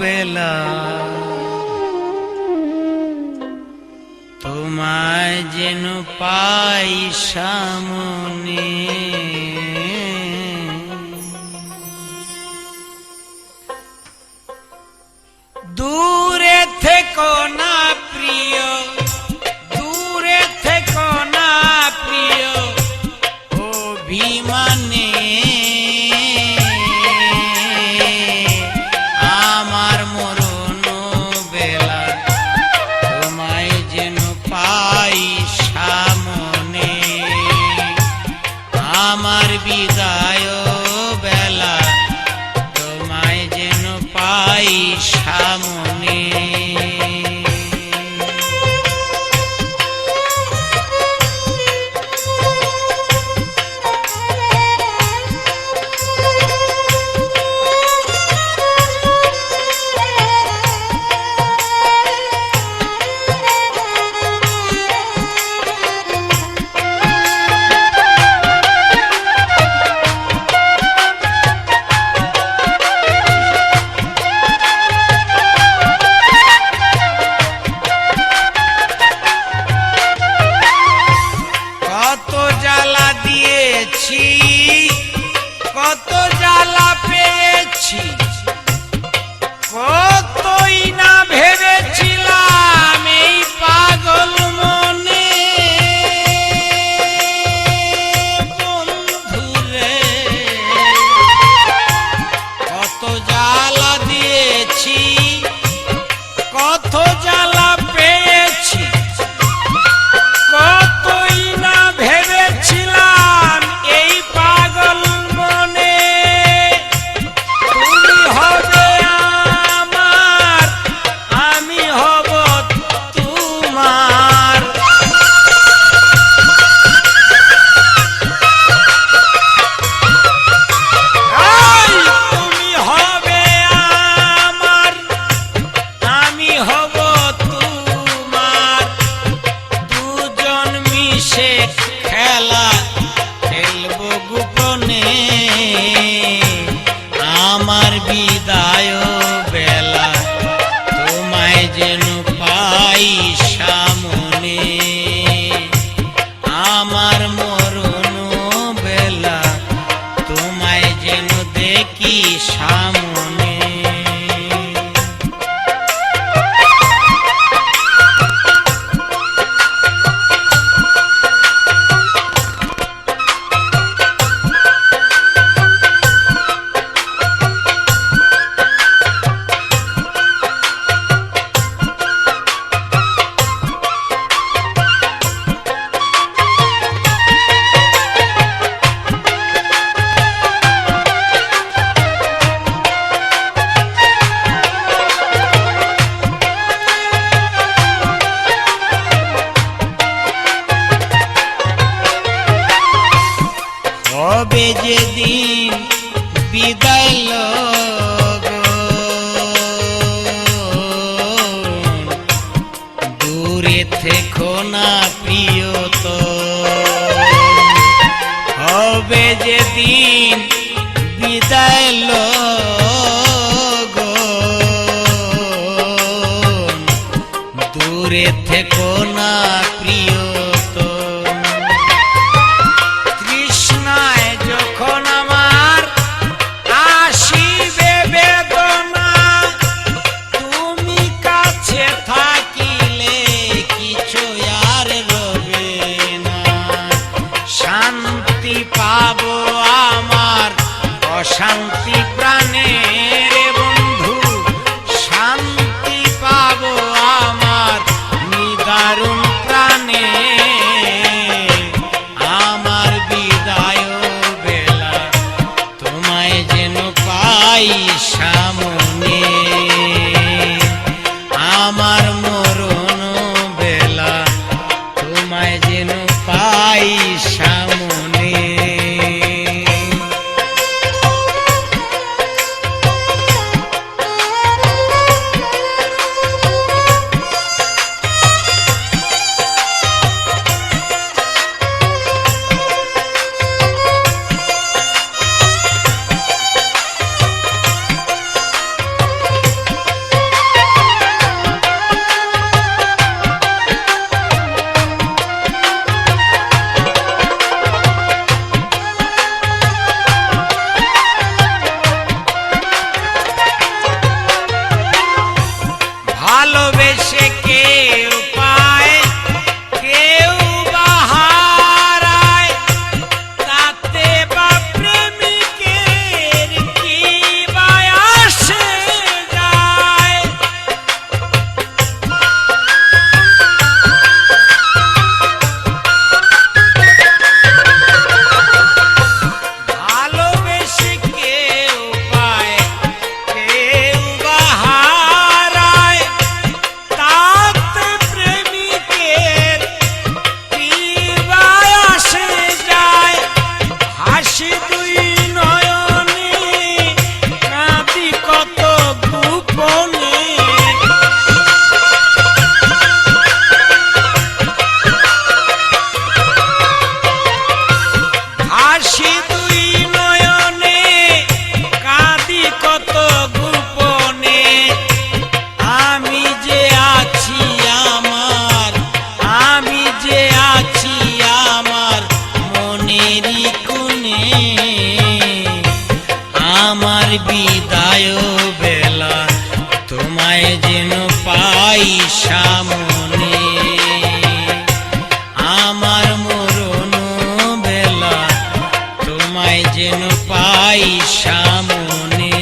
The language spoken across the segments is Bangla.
বেলা তোমায় যেন পাই সামনে দূরে থেকো না প্রিয় দূরে থেকো না প্রিয় অভিমানে আমার মরণ বেলা তোমায় যেন পাই সামনে আমার বিদায় বেলা তোমায় যেন পাই সামনে কত জ্বালা পেয়েছি কতই না ভেবেছিলাম এই পাগল মনে বন্ধুরে কত জ্বালা দিয়েছি কত জ্বালা পেয়েছি কতই না ভেবেছিলাম এই পাগল মনে তুমি হবে আমার আমি হব তোমার তুমি হবে আমার আমি হব তোমার দুজন মিশে খেলা খেলবো গোপনে আমার বিদায় বেলা তোমায় যেন পাই সামনে আমার মরণ বেলা তোমায় যেন দেখি সামনে হবে যেদিন বিদায় দূরে থেকো না প্রিয় তো হবে যেদিন বিদায় দূরে থেকো না প্রিয় পাবো আমার অশান্তি প্রাণে রে বন্ধু শান্তি পাবো আমার নিদারুণ প্রাণে সামনে, আমার মরণ বেলা তোমায় যেন পাই সামনে।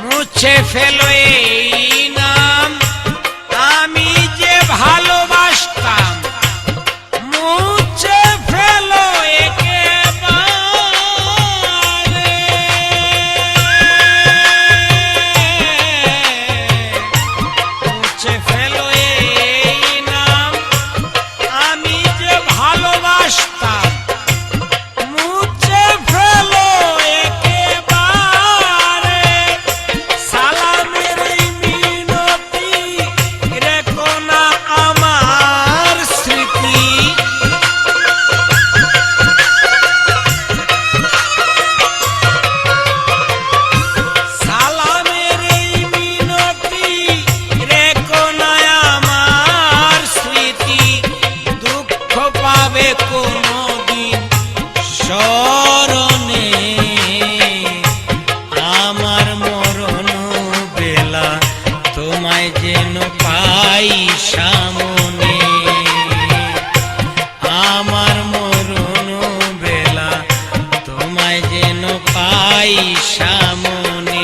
মুছে ফেলো এই নাম আমি যে ভালোবাসতাম, মুছে ফেলো একেবারে। মুছে ফেলো এই নাম আমি যে ভালোবাসতাম, মুছে ফেলো একেবারে। সালামের এই মিনতি রেখো না আমার স্মৃতি, সালামের এই মিনতি রেখো না আমার স্মৃতি। দুঃখ পাবে কোনদিন স্মরণে, আমার মরণ বেলা তোমায় যেন পাই সামনে, আমার মরণ বেলা তোমায় যেন পাই সামনে।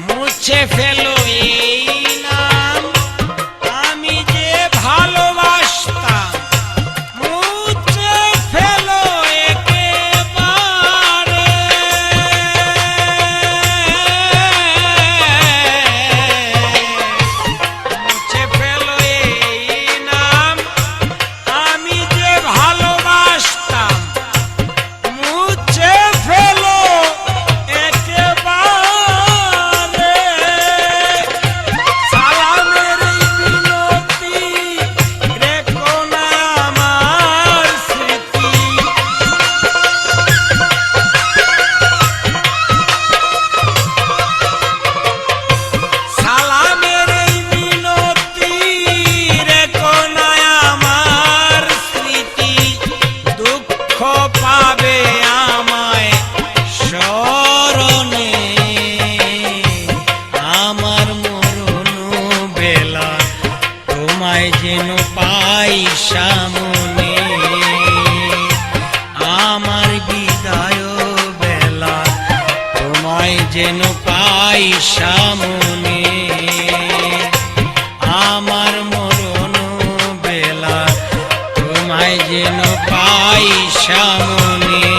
মুছে ফেলো এই নাম আমি যে ভালোবাসতাম, মুছে ফেলো একেবারে। মুছে ফেলো এই নাম আমি যে ভালোবাসতাম, মুছে ফেলো একেবারে। সালামের এই মিনতি রেখো না আমার স্মৃতি, সালামের এই মিনতি রেখো না আমার স্মৃতি। দুঃখ পাবে আমায় স্মরণে, আমার মরণ বেলা তোমায় যেন পাই সামনে, আমার বিদায় বেলা তোমায় যেন পাই সামনে, আমার মরণ বেলা তোমায় যেন পাই সামনে।